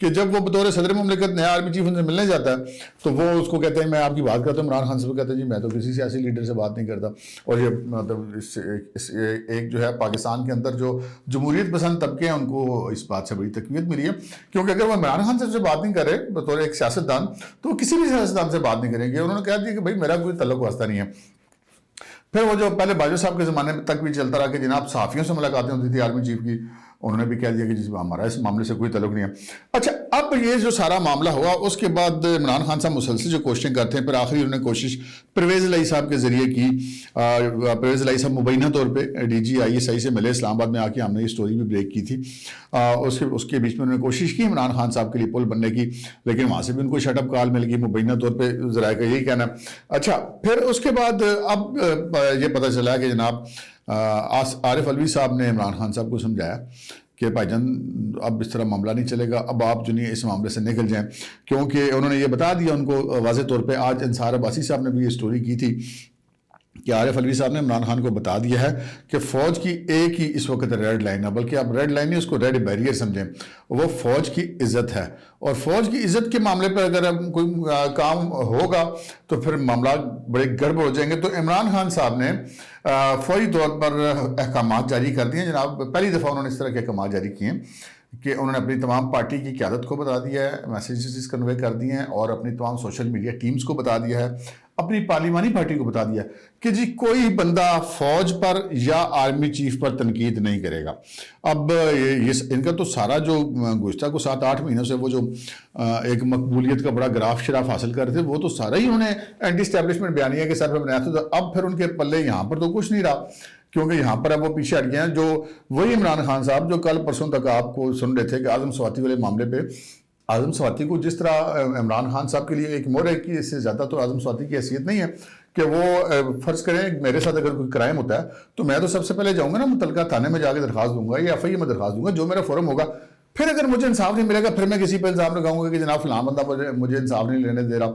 کہ جب وہ بطور صدر مملکت نیا آرمی چیف ان سے ملنے جاتا ہے تو وہ اس کو کہتے ہیں میں آپ کی بات کرتا ہوں، عمران خان صاحب کہتے ہیں جی میں تو کسی سیاسی لیڈر سے بات نہیں کرتا. اور یہ مطلب ایک جو ہے پاکستان کے اندر جو جمہوریت پسند طبقے ہیں ان کو اس بات سے بڑی تقویت ملی ہے، کیونکہ اگر وہ عمران خان صاحب سے بات نہیں کر رہے بطور ایک سیاستدان تو وہ کسی بھی سیاستدان سے بات نہیں کریں گے. انہوں نے کہا دیا کہ بھائی میرا کوئی تعلق واسطہ نہیں ہے. پھر وہ جو پہلے باجوہ صاحب کے زمانے تک بھی چلتا رہا کہ جناب صحافیوں سے ملاقاتیں ہوتی تھی آرمی چیف کی، انہوں نے بھی کہہ دیا کہ جس ہمارا اس معاملے سے کوئی تعلق نہیں ہے. اچھا اب یہ جو سارا معاملہ ہوا اس کے بعد عمران خان صاحب مسلسل جو کوششیں کرتے ہیں، پھر آخری انہوں نے کوشش پرویز الہی صاحب کے ذریعے کی. پرویز الہی صاحب مبینہ طور پہ DGI سے ملے اسلام آباد میں آ کے، ہم نے یہ سٹوری بھی بریک کی تھی. اس کے بیچ میں انہوں نے کوشش کی عمران خان صاحب کے لیے پل بننے کی، لیکن وہاں سے بھی ان کو شٹ اپ کال مل گئی مبینہ طور پہ، ذرائع کا یہی کہنا ہے. اچھا پھر اس کے بعد اب یہ پتہ چلا کہ جناب عارف علوی صاحب نے عمران خان صاحب کو سمجھایا کہ بھائی جان اب اس طرح معاملہ نہیں چلے گا، اب آپ جو نہیں اس معاملے سے نکل جائیں، کیونکہ انہوں نے یہ بتا دیا ان کو واضح طور پہ. آج انصار عباسی صاحب نے بھی یہ سٹوری کی تھی کہ عارف علوی صاحب نے عمران خان کو بتا دیا ہے کہ فوج کی ایک ہی اس وقت ریڈ لائن ہے، بلکہ آپ ریڈ لائن نہیں اس کو ریڈ بیریئر سمجھیں، وہ فوج کی عزت ہے. اور فوج کی عزت کے معاملے پر اگر کوئی کام ہوگا تو پھر معاملات بڑے گڑبڑ ہو جائیں گے. تو عمران خان صاحب نے فوری طور پر احکامات جاری کر دیے جناب. پہلی دفعہ انہوں نے اس طرح کے احکامات جاری کیے ہیں کہ انہوں نے اپنی تمام پارٹی کی قیادت کو بتا دیا ہے، میسیجز کنوے کر دیے ہیں، اور اپنی تمام سوشل میڈیا ٹیمز کو بتا دیا ہے، اپنی پارلیمانی پارٹی کو بتا دیا کہ جی کوئی بندہ فوج پر یا آرمی چیف پر تنقید نہیں کرے گا. اب ان کا تو سارا جو گزشتہ کو 7-8 مہینوں سے وہ جو ایک مقبولیت کا بڑا گراف شراف حاصل کر رہے تھے، وہ تو سارا ہی انہوں نے اینٹی اسٹیبلشمنٹ بیانیہ کے سر پہ بنایا تھا. اب پھر ان کے پلے یہاں پر تو کچھ نہیں رہا، کیونکہ یہاں پر اب وہ پیچھے ہٹ گئے ہیں. جو وہی عمران خان صاحب جو کل پرسوں تک آپ کو سن رہے تھے کہ اعظم سواتی والے معاملے پہ، اعظم سواتی کو جس طرح عمران خان صاحب کے لیے ایک مور ہے کہ اس سے زیادہ تو اعظم سواتی کی حیثیت نہیں ہے کہ وہ فرض کریں میرے ساتھ اگر کوئی کرائم ہوتا ہے تو میں تو سب سے پہلے جاؤں گا نا متعلقہ تھانے میں جا کے درخواست دوں گا یا FIA میں درخواست دوں گا، جو میرا فورم ہوگا. پھر اگر مجھے انصاف نہیں ملے گا پھر میں کسی پہ الزام لگاؤں گا کہ جناب فلاں بندہ مجھے انصاف نہیں لینے دے رہا.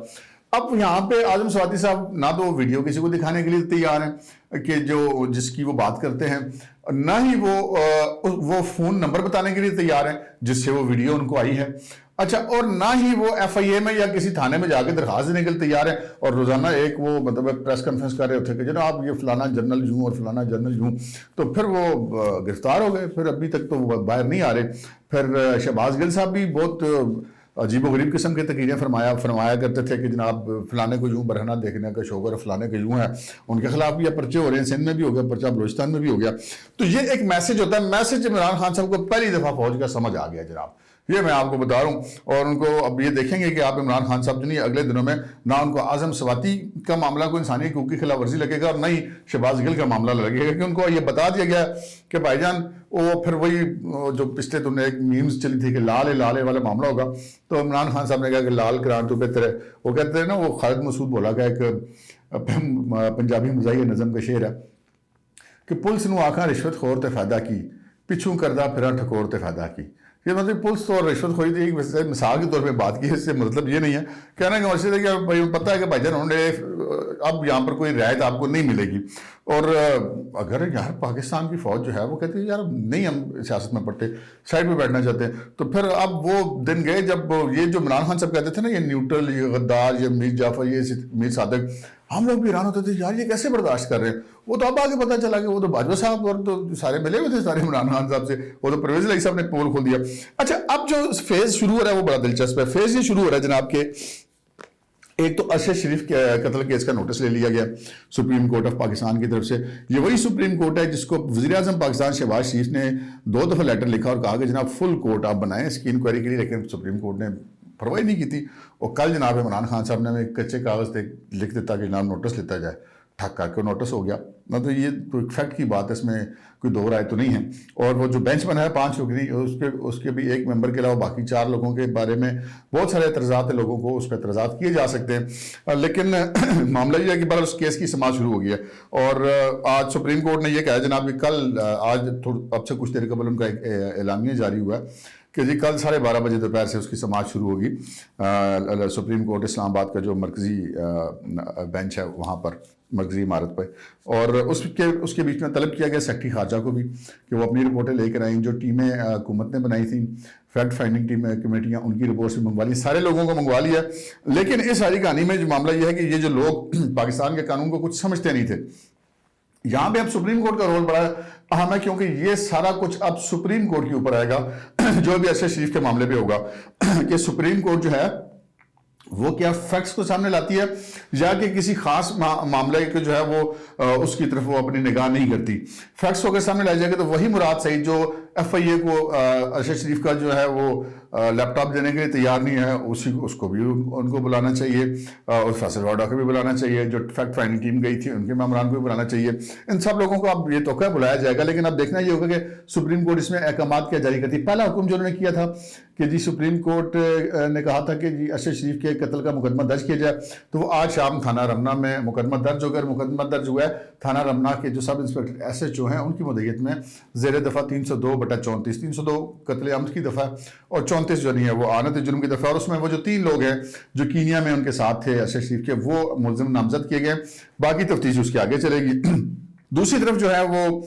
اب یہاں پہ اعظم سواتی صاحب نہ تو ویڈیو کسی کو دکھانے کے لیے تیار ہیں کہ جس کی وہ بات کرتے ہیں، نہ ہی وہ فون نمبر بتانے کے لیے تیار ہیں جس سے وہ ویڈیو ان کو آئی ہے. اچھا اور نہ ہی وہ FIA میں یا کسی تھانے میں جا کے درخواست دینے کے لیے تیار ہیں، اور روزانہ ایک وہ مطلب پریس کانفرنس کر رہے ہوتے کہ جناب یہ فلانا جنرل یوں اور فلانا جنرل یوں. تو پھر وہ گرفتار ہو گئے، پھر ابھی تک تو وہ باہر نہیں آ رہے. پھر شہباز گل صاحب بھی بہت عجیب و غریب قسم کے تقریریں فرمایا کرتے تھے کہ جناب فلانے کو یوں برہنہ دیکھنے کا شوق ہے، فلانے کے یوں ہے. ان کے خلاف بھی پرچے ہو رہے ہیں، سندھ میں بھی ہو گیا پرچہ، بلوچستان میں بھی ہو گیا. تو یہ ایک میسج ہوتا ہے. میسج عمران خان صاحب کو پہلی دفعہ فوج کا سمجھ آ گیا جناب، یہ میں آپ کو بتا رہا ہوں. اور ان کو اب یہ دیکھیں گے کہ آپ عمران خان صاحب جو نہیں اگلے دنوں میں نہ ان کو اعظم سواتی کا معاملہ کو انسانی حقوق کی خلاف ورزی لگے گا اور نہ ہی شہباز گل کا معاملہ لگے گا، کہ ان کو یہ بتا دیا گیا کہ بھائی جان وہ پھر وہی جو پچھلے تم نے ایک میمز چلی تھی کہ لالے لالے والا معاملہ ہوگا. تو عمران خان صاحب نے کہا کہ لال کران تو بہتر ہے. وہ کہتے ہیں نا، وہ خالد مسعود بولا کا ایک پنجابی مزاحیہ نظم کا شعر ہے کہ پولیس نو آکھاں رشوت خور تے فائدہ کی، پچھوں کردہ پھراں ٹھکور تے فائدہ کی. یہ مطلب پولیس تو اور رشوت خوری تھی، ایک مثال کے طور پہ بات کی ہے، اس سے مطلب یہ نہیں ہے کہنا کہ مقصد ہے کہ پتہ ہے کہ بھائی جان انہوں نے اب یہاں پر کوئی رعایت آپ کو نہیں ملے گی. اور اگر یار پاکستان کی فوج جو ہے وہ کہتی ہے یار نہیں ہم سیاست میں پڑھتے، سائڈ پہ بیٹھنا چاہتے ہیں، تو پھر اب وہ دن گئے جب یہ جو عمران خان صاحب کہتے تھے نا یہ نیوٹرل، یہ غدار، یہ میر جعفر، یہ میر صادق، ہم لوگ بھی حیران ہوتے تھے یار یہ کیسے برداشت کر رہے ہیں. وہ تو اب آگے پتہ چلا کہ وہ تو باجوہ صاحب اور تو سارے ملے ہوئے تھے سارے عمران خان صاحب سے، وہ تو پرویز الہی صاحب نے پول کھول دیا. اچھا اب جو فیز شروع ہو رہا ہے وہ بڑا دلچسپ ہے. فیز یہ شروع ہو رہا ہے جناب کہ ایک تو ارشد شریف کے قتل کیس کا نوٹس لے لیا گیا سپریم کورٹ آف پاکستان کی طرف سے. یہ وہی سپریم کورٹ ہے جس کو وزیر اعظم پاکستان شہباز شریف نے 2 دفعہ لیٹر لکھا اور کہا کہ جناب فل کورٹ آپ بنائیں اس کی انکوائری کے لیے، لیکن سپریم کورٹ نے پرواہ نہیں کی تھی. اور کل جناب عمران خان صاحب نے کچے کاغذ لکھ دیتا کہ جناب نوٹس لیتا جائے، ٹھک کر کے نوٹس ہو گیا. نہ تو یہ تو ایک فیکٹ کی بات ہے، اس میں کوئی دو رائے تو نہیں ہے. اور وہ جو بینچ بنا ہے 5 رکنی، اس کے بھی ایک ممبر کے علاوہ باقی 4 لوگوں کے بارے میں بہت سارے اعتراضات ہیں، لوگوں کو اس پہ اعتراضات کیے جا سکتے ہیں. لیکن معاملہ یہ ہے کہ اس کیس کی سماعت شروع ہو گئی ہے. اور آج سپریم کورٹ نے یہ کہا جناب کہ کل آج اب سے کچھ دیر قبل ان کا ایک اعلامیہ جاری ہوا ہے کہ جی کل 12:30 بجے دوپہر سے اس کی سماعت شروع ہوگی. سپریم کورٹ اسلام آباد کا جو مرکزی بینچ ہے وہاں پر مرکزی عمارت پہ، اور اس کے بیچ میں طلب کیا گیا سیکرٹری خارجہ کو بھی کہ وہ اپنی رپورٹیں لے کر آئیں. جو ٹیمیں حکومت نے بنائی تھیں، فیکٹ فائنڈنگ ٹیم کمیٹیاں، ان کی رپورٹس بھی منگوا لی، سارے لوگوں کو منگوا لیا. لیکن اس ساری کہانی میں جو معاملہ یہ ہے کہ یہ جو لوگ پاکستان کے قانون کو کچھ سمجھتے نہیں تھے، یہاں پہ اب سپریم کورٹ کا رول بڑا اہم ہے، کیونکہ یہ سارا کچھ اب سپریم کورٹ کے اوپر آئے گا جو بھی ارشد شریف کے معاملے پہ ہوگا کہ سپریم کورٹ جو ہے وہ کیا فیکٹس کو سامنے لاتی ہے یا کہ کسی خاص معاملے کے جو ہے وہ اس کی طرف وہ اپنی نگاہ نہیں کرتی. فیکٹس کو اگر سامنے لایا جائے گا تو وہی مراد صحیح جو ایف آئی اے کو ارشد شریف کا جو ہے وہ لیپ ٹاپ دینے کے لیے تیار نہیں ہے، اس کو بھی ان کو بلانا چاہیے، اور فیصل واڈا کو بھی بلانا چاہیے، جو فیکٹ فائنڈنگ ٹیم گئی تھی ان کے ممبران کو بھی بلانا چاہیے. ان سب لوگوں کو اب یہ توقع بلایا جائے گا. لیکن اب دیکھنا یہ ہوگا کہ سپریم کورٹ اس میں احکامات کیا جاری کرتی ہے. پہلا حکم جو انہوں نے کیا تھا کہ جی سپریم کورٹ نے کہا تھا کہ جی ارشد شریف کے قتل کا مقدمہ درج کیا جائے، تو وہ آج شام تھانہ رمنا میں مقدمہ درج ہو گیا. مقدمہ درج ہوا ہے تھانہ رمنا کے جو سب انسپیکٹر ایس ایچ او ہیں ان کی مدعیت میں زیر دفعہ 302/34 302 قتل عمد کی دفعہ اور 34 جو نہیں ہے وہ آنت جرم کی دفعہ. اور اس میں وہ جو 3 لوگ ہیں جو کینیا میں ان کے ساتھ تھے ارشد شریف کے، وہ ملزم نامزد کیے گئے. باقی تفتیش اس کے آگے چلے گی. دوسری طرف جو ہے وہ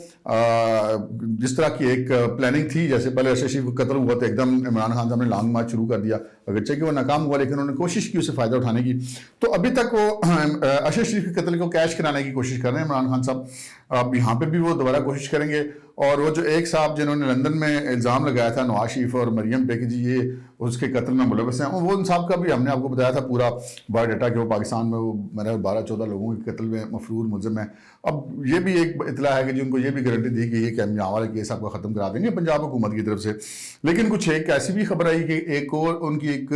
جس طرح کی ایک پلاننگ تھی، جیسے پہلے ارشد شریف کا قتل ہوا تو ایک دم عمران خان صاحب نے لانگ مارچ شروع کر دیا، اگرچہ کہ وہ ناکام ہوا لیکن انہوں نے کوشش کی اسے فائدہ اٹھانے کی. تو ابھی تک وہ ارشد شریف کے قتل کو کیش کرانے کی کوشش کر رہے ہیں عمران خان صاحب. اب یہاں پہ بھی وہ دوبارہ کوشش کریں گے. اور وہ جو ایک صاحب جنہوں نے لندن میں الزام لگایا تھا نواز شریف اور مریم پہ کہ جی یہ اس کے قتل میں ملوث ہیں، وہ ان صاحب کا بھی ہم نے آپ کو بتایا تھا پورا بایو ڈیٹا کہ وہ پاکستان میں وہ میرے 12-14 لوگوں کے قتل میں مفرور ملزم ہیں. اب یہ بھی ایک اطلاع ہے کہ جی ان کو یہ بھی گارنٹی دی گئی ہے کہ ہم یہاں والا کیس آپ کو ختم کرا دیں گے پنجاب حکومت کی طرف سے. لیکن کچھ ایک ایسی بھی خبر آئی کہ ایک اور ان کی ایک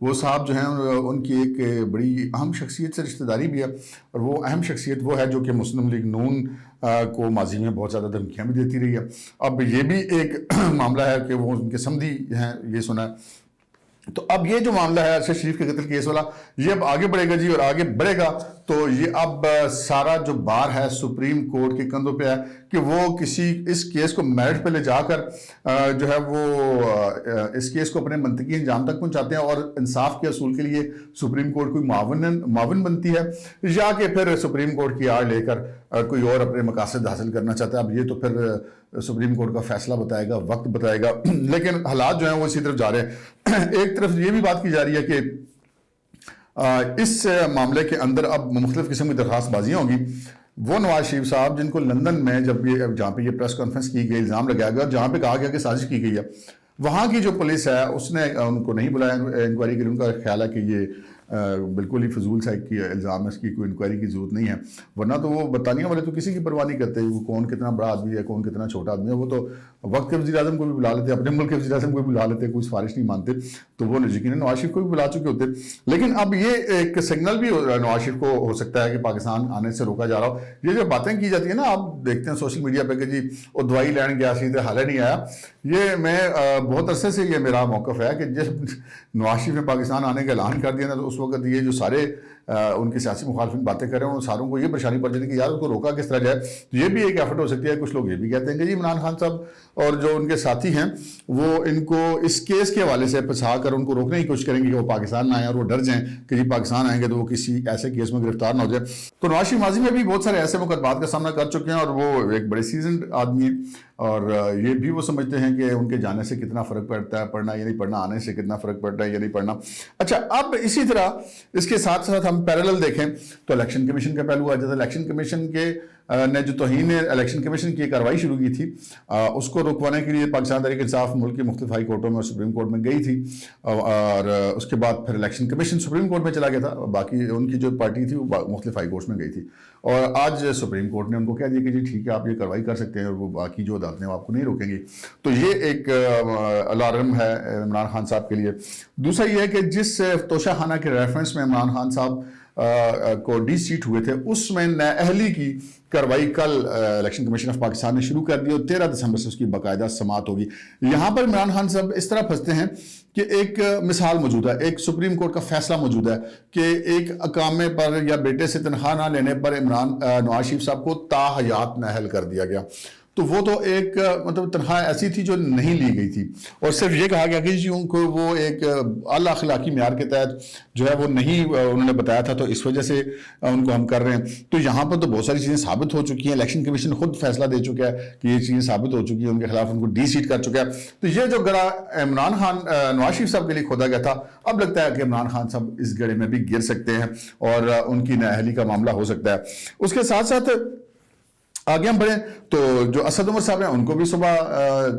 وہ صاحب جو ہیں ان کی ایک بڑی اہم شخصیت سے رشتہ داری بھی ہے، اور وہ اہم شخصیت وہ ہے جو کہ مسلم لیگ نون کو ماضی میں بہت زیادہ دھمکیاں بھی دیتی رہی ہے. اب یہ بھی ایک معاملہ ہے کہ وہ ان کے سمدھی ہیں، یہ سنا ہے. تو اب یہ جو معاملہ ہے ارشد شریف کے قتل کیس والا، یہ اب آگے بڑھے گا جی، اور آگے بڑھے گا تو یہ اب سارا جو بار ہے سپریم کورٹ کے کندھوں پہ ہے کہ وہ اس کیس کو میرٹ پہ لے جا کر جو ہے وہ اس کیس کو اپنے منطقی انجام تک پہنچاتے ہیں، اور انصاف کے اصول کے لیے سپریم کورٹ کوئی معاون بنتی ہے، یا کہ پھر سپریم کورٹ کی آڑ لے کر کوئی اور اپنے مقاصد حاصل کرنا چاہتا ہے. اب یہ تو پھر سپریم کورٹ کا فیصلہ بتائے گا، وقت بتائے گا. لیکن حالات جو ہیں وہ اسی طرف جا رہے ہیں. ایک طرف یہ بھی بات کی جا رہی ہے کہ اس معاملے کے اندر اب مختلف قسم کی درخواست بازیاں ہوں گی. وہ نواز شریف صاحب جن کو لندن میں جہاں پہ یہ پریس کانفرنس کی گئی، الزام لگایا گیا، جہاں پہ کہا گیا کہ سازش کی گئی ہے، وہاں کی جو پولیس ہے اس نے ان کو نہیں بلایا انکوائری کے لیے. ان کا خیال ہے کہ یہ بالکل ہی فضول سا کی الزام ہے، اس کی کوئی انکوائری کی ضرورت نہیں ہے. ورنہ تو وہ برطانیہ والے تو کسی کی پرواہ نہیں کرتے، وہ کون کتنا بڑا آدمی ہے، کون کتنا چھوٹا آدمی ہے. وہ تو وقت کے وزیر اعظم کو بھی بلا لیتے، اپنے ملک کے وزیر اعظم کو بھی بلا لیتے، کوئی سفارش نہیں مانتے. تو وہ یقیناً نواز شریف کو بھی بلا چکے ہوتے. لیکن اب یہ ایک سگنل بھی نواز شریف کو ہو سکتا ہے کہ پاکستان آنے سے روکا جا رہا ہو. یہ جو باتیں کی جاتی ہیں نا، آپ دیکھتے ہیں سوشل میڈیا پہ کہ جی وہ دوائی لین گیا سی تو حالے نہیں آیا. یہ میں بہت عرصے سے یہ میرا موقف ہے کہ جب نواز شریف نے پاکستان آنے کا اعلان کر دیا نا، تو اس وقت یہ جو سارے ان کی سیاسی مخالفین باتیں کر رہے ہیں، ان ساروں کو یہ پریشانی پڑ جاتی ہے کہ یار اس کو روکا کس طرح جائے. تو یہ بھی ایک ایفرٹ ہو سکتی ہے. کچھ لوگ یہ بھی کہتے ہیں کہ جی عمران خان صاحب اور جو ان کے ساتھی ہیں وہ ان کو اس کیس کے حوالے سے پھنسا کر ان کو روکنے کی کوشش کریں گے کہ وہ پاکستان نہ آئیں، اور وہ ڈر جائیں کہ جی پاکستان آئیں گے تو وہ کسی ایسے کیس میں گرفتار نہ ہو جائے. تو نواز شریف ماضی میں بھی بہت سارے ایسے مقدمات کا سامنا کر چکے ہیں، اور وہ ایک بڑے سیزنڈ آدمی ہیں، اور یہ بھی وہ سمجھتے ہیں کہ ان کے جانے سے کتنا فرق پڑتا ہے، پڑھنا یا نہیں پڑھنا، آنے سے کتنا فرق پڑتا ہے یا نہیں پڑھنا. اچھا، اب اسی طرح اس کے ساتھ ساتھ ہم پیرالل دیکھیں تو الیکشن کمیشن کا پہلو آ جاتا ہے. الیکشن کمیشن کے نے جو توہین الیکشن کمیشن کی کارروائی شروع کی تھی، اس کو رکوانے کے لیے پاکستان تحریک انصاف ملک کی مختلف ہائی کورٹوں میں اور سپریم کورٹ میں گئی تھی، اور اس کے بعد پھر الیکشن کمیشن سپریم کورٹ میں چلا گیا تھا. باقی ان کی جو پارٹی تھی وہ مختلف ہائی کورٹس میں گئی تھی، اور آج سپریم کورٹ نے ان کو کہہ دیا کہ جی ٹھیک ہے آپ یہ کارروائی کر سکتے ہیں، اور وہ باقی جو عدالتیں وہ آپ کو نہیں روکیں گی. تو یہ ایک الارم ہے عمران خان صاحب کے لیے. دوسرا یہ ہے کہ جس توشہ خانہ کے ریفرنس میں عمران خان صاحب کو ڈی سیٹ ہوئے تھے، اس میں نااہلی کی کارروائی کل الیکشن کمیشن آف پاکستان نے شروع کر دی، اور 13 دسمبر سے اس کی باقاعدہ سماعت ہوگی. یہاں پر عمران خان صاحب اس طرح پھنستے ہیں کہ ایک مثال موجود ہے، ایک سپریم کورٹ کا فیصلہ موجود ہے کہ ایک اقامے پر یا بیٹے سے تنخواہ نہ لینے پر نواز شریف صاحب کو تا حیات نااہل کر دیا گیا. تو وہ تو ایک مطلب تنخواہ ایسی تھی جو نہیں لی گئی تھی، اور صرف یہ کہا گیا کہ جی ان کو وہ ایک اعلیٰ اخلاقی معیار کے تحت جو ہے وہ نہیں انہوں نے بتایا تھا، تو اس وجہ سے ان کو ہم کر رہے ہیں. تو یہاں پر تو بہت ساری چیزیں ثابت ہو چکی ہیں، الیکشن کمیشن خود فیصلہ دے چکا ہے کہ یہ چیزیں ثابت ہو چکی ہیں، ان کے خلاف ان کو ڈی سیٹ کر چکا ہے. تو یہ جو گڑا عمران خان نواز شریف صاحب کے لیے کھودا گیا تھا، اب لگتا ہے کہ عمران خان صاحب اس گڑے میں بھی گر سکتے ہیں اور ان کی نااہلی کا معاملہ ہو سکتا ہے. اس کے ساتھ ساتھ آگے ہم بڑھیں تو جو اسد عمر صاحب ہیں ان کو بھی صبح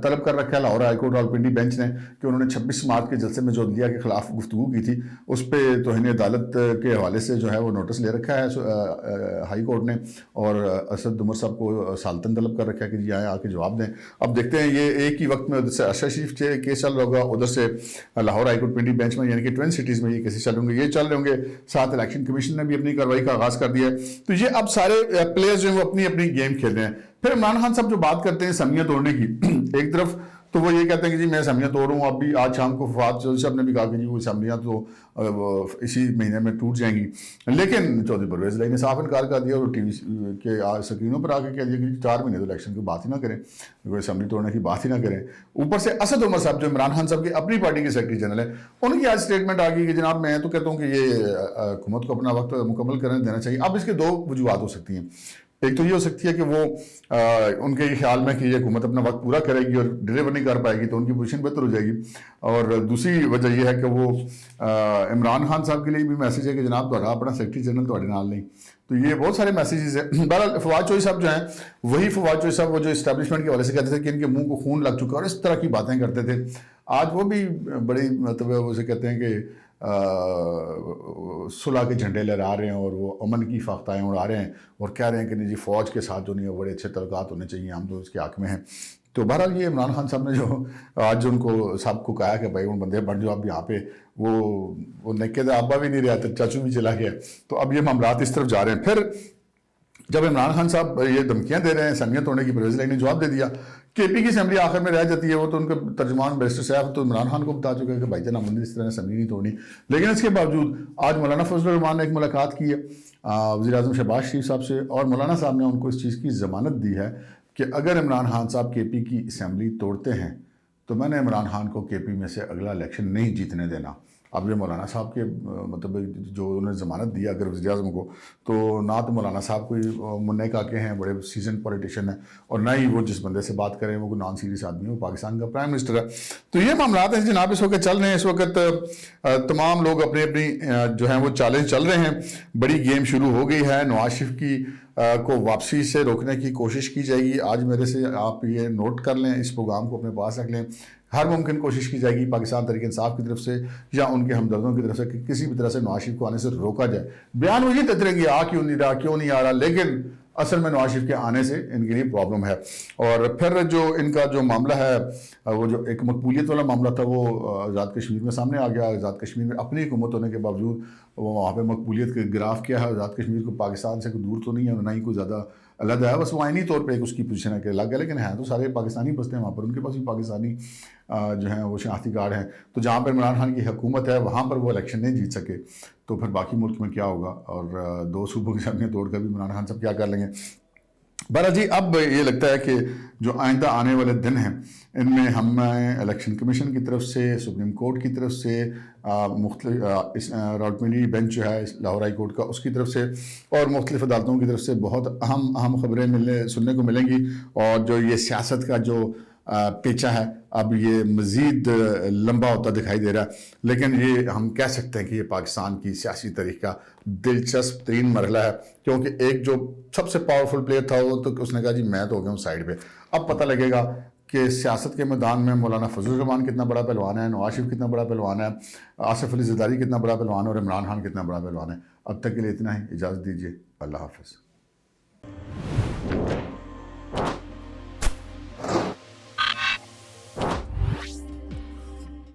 طلب کر رکھا ہے Lahore high court Rawalpindi bench نے کہ انہوں نے 26 مارچ کے جلسے میں جو عدلیہ کے خلاف گفتگو کی تھی اس پہ توہین عدالت کے حوالے سے جو ہے وہ نوٹس لے رکھا ہے ہائی کورٹ نے، اور اسد عمر صاحب کو سالتن طلب کر رکھا ہے کہ جی آئیں آ کے جواب دیں. اب دیکھتے ہیں یہ ایک ہی وقت میں ادھر سے ارشد شریف کیس چل رہا ہوگا، ادھر سے Lahore high court Pindi bench میں، یعنی کہ ٹوین سٹیز میں یہ کیسز چل رہے ہوں گے، یہ چل رہے ہوں گے. ساتھ الیکشن کمیشن نے بھی اپنی کارروائی کا آغاز کر دیا ہے. تو یہ اب سارے پلیئرز جو ہیں وہ اپنی اپنی گیم کھیل رہے ہیں. پھر عمران خان صاحب جو بات کرتے ہیں اسمبلیاں توڑنے کی، ایک طرف تو وہ یہ کہتے ہیں کہ جی میں اسمبلیاں توڑ رہا ہوں. اب بھی آج شام کو فواد چودھری صاحب نے بھی کہا کہ جی وہ اسمبلیاں تو اسی مہینے میں ٹوٹ جائیں گی، لیکن چودھری پرویز الہی نے صاف انکار کر دیا اور ٹی وی کے سکرینوں پر آ کے کہہ دیا کہ 4 مہینے تو الیکشن کی بات ہی نہ کریں، کوئی اسمبلی توڑنے کی بات ہی نہ کریں. اوپر سے اسد عمر صاحب جو عمران خان صاحب کی اپنی پارٹی کے سیکرٹری جنرل ہیں، ان کی آج اسٹیٹمنٹ آ گئی کہ جناب میں تو کہتا ہوں کہ یہ حکومت کو اپنا وقت مکمل کرنے دینا چاہیے. اب اس کے 2 وجوہات ہو سکتی ہیں. ایک تو یہ ہو سکتی ہے کہ وہ ان کے خیال میں کہ یہ حکومت اپنا وقت پورا کرے گی اور ڈلیور نہیں کر پائے گی تو ان کی پوزیشن بہتر ہو جائے گی، اور دوسری وجہ یہ ہے کہ وہ عمران خان صاحب کے لیے بھی میسیج ہے کہ جناب تہاڈا اپنا سیکرٹری جنرل تہاڈے نال نہیں. تو یہ بہت سارے میسیجز ہیں. بہرحال فواد چودھری صاحب جو ہیں وہی فواد چودھری صاحب وہ جو اسٹیبلشمنٹ کے حوالے سے کہتے تھے کہ ان کے منہ کو خون لگ چکا اور اس طرح کی باتیں کرتے تھے. آج وہ بھی بڑی مطلب اسے کہتے ہیں کہ صلح کے جھنڈے لہرا رہے ہیں اور وہ امن کی فاختائیں اڑا رہے ہیں اور کہہ رہے ہیں کہ نہیں جی فوج کے ساتھ جو نہیں ہے بڑے اچھے تعلقات ہونے چاہیے، ہم تو اس کے حق میں ہیں. تو بہرحال یہ عمران خان صاحب نے جو آج جو ان کو سب کو کہا کہ بھائی ان بندے بڑھ جو اب یہاں پہ وہ نکے دا ابا بھی نہیں رہا تھا، چاچو بھی چلا گیا. تو اب یہ معاملات اس طرف جا رہے ہیں. پھر جب عمران خان صاحب یہ دھمکیاں دے رہے ہیں اسمبلیاں توڑنے کی، پرویز الہی نے جواب دے دیا کہ پی کی اسمبلی آخر میں رہ جاتی ہے. وہ تو ان کا ترجمان بیرسٹر صاحب تو عمران خان کو بتا چکے ہیں کہ بھائی جان ہم نے اس طرح اسمبلی نہیں توڑنی. لیکن اس کے باوجود آج مولانا فضل الرحمان نے ایک ملاقات کی ہے وزیر اعظم شہباز شریف صاحب سے، اور مولانا صاحب نے ان کو اس چیز کی ضمانت دی ہے کہ اگر عمران خان صاحب کے پی کی اسمبلی توڑتے ہیں تو میں نے عمران خان کو کے پی میں سے اگلا الیکشن نہیں جیتنے دینا. اب یہ مولانا صاحب کے مطلب جو انہوں نے ضمانت دیا اگر وزیر اعظم کو، تو نہ تو مولانا صاحب کوئی منع کاکے ہیں، بڑے سیزن پولیٹیشین ہیں، اور نہ ہی وہ جس بندے سے بات کریں وہ کوئی نان سیریس آدمی ہے، وہ پاکستان کا پرائم منسٹر ہے. تو یہ معاملات ہیں جناب اس وقت چل رہے ہیں. اس وقت تمام لوگ اپنی اپنی جو ہیں وہ چیلنج چل رہے ہیں. بڑی گیم شروع ہو گئی ہے. نواز شریف کی کو واپسی سے روکنے کی کوشش کی جائے گی. آج میرے سے آپ یہ نوٹ کر لیں، اس پروگرام کو اپنے پاس رکھ لیں. ہر ممکن کوشش کی جائے گی پاکستان تحریک انصاف کی طرف سے یا ان کے ہمدردوں کی طرف سے کہ کسی بھی طرح سے نواز شریف کو آنے سے روکا جائے. بیان وہ یہ دیتے رہیں گے کیوں نہیں رہا، کیوں نہیں آ رہا، لیکن اصل میں نواز شریف کے آنے سے ان کے لیے پرابلم ہے. اور پھر جو ان کا جو معاملہ ہے وہ جو ایک مقبولیت والا معاملہ تھا وہ آزاد کشمیر میں سامنے آ گیا. آزاد کشمیر میں اپنی حکومت ہونے کے باوجود وہ وہاں پہ مقبولیت کے گراف کیا ہے. آزاد کشمیر کو پاکستان سے کوئی دور تو نہیں ہے، نہ ہی کوئی زیادہ علیحدہ ہے، بس وہ آئینی طور پہ ایک اس کی پوزیشن ہے کہ الگ ہے، لیکن ہیں تو سارے پاکستانی بستے ہیں وہاں پر. ان کے پاس بھی پاکستانی جو ہیں وہ شناختی کارڈ ہیں. تو جہاں پر عمران خان کی حکومت ہے وہاں پر وہ الیکشن نہیں جیت سکے تو پھر باقی ملک میں کیا ہوگا، اور 2 صوبوں کی اسمبلیاں توڑ کر بھی عمران خان صاحب کیا کر لیں گے. بہرحال جی اب یہ لگتا ہے کہ جو آئندہ آنے والے دن ہیں ان میں ہم الیکشن کمیشن کی طرف سے، سپریم کورٹ کی طرف سے، مختلف راولپنڈی بینچ جو ہے لاہور ہائی کورٹ کا اس کی طرف سے، اور مختلف عدالتوں کی طرف سے بہت اہم خبریں سننے کو ملیں گی. اور جو یہ سیاست کا جو پیچا ہے اب یہ مزید لمبا ہوتا دکھائی دے رہا ہے. لیکن یہ ہم کہہ سکتے ہیں کہ یہ پاکستان کی سیاسی تاریخ کا دلچسپ ترین مرحلہ ہے، کیونکہ ایک جو سب سے پاورفل پلیئر تھا وہ تو اس نے کہا جی میں تو ہو گیا ہوں سائڈ پہ. اب پتہ لگے گا کہ سیاست کے میدان میں مولانا فضل الرحمان کتنا بڑا پہلوان ہے، نواز شریف کتنا بڑا پہلوان ہے، آصف علی زرداری کتنا بڑا پہلوان ہے، اور عمران خان کتنا بڑا پہلوان ہے. اب تک کے لیے اتنا ہی، اجازت دیجیے. اللہ حافظ.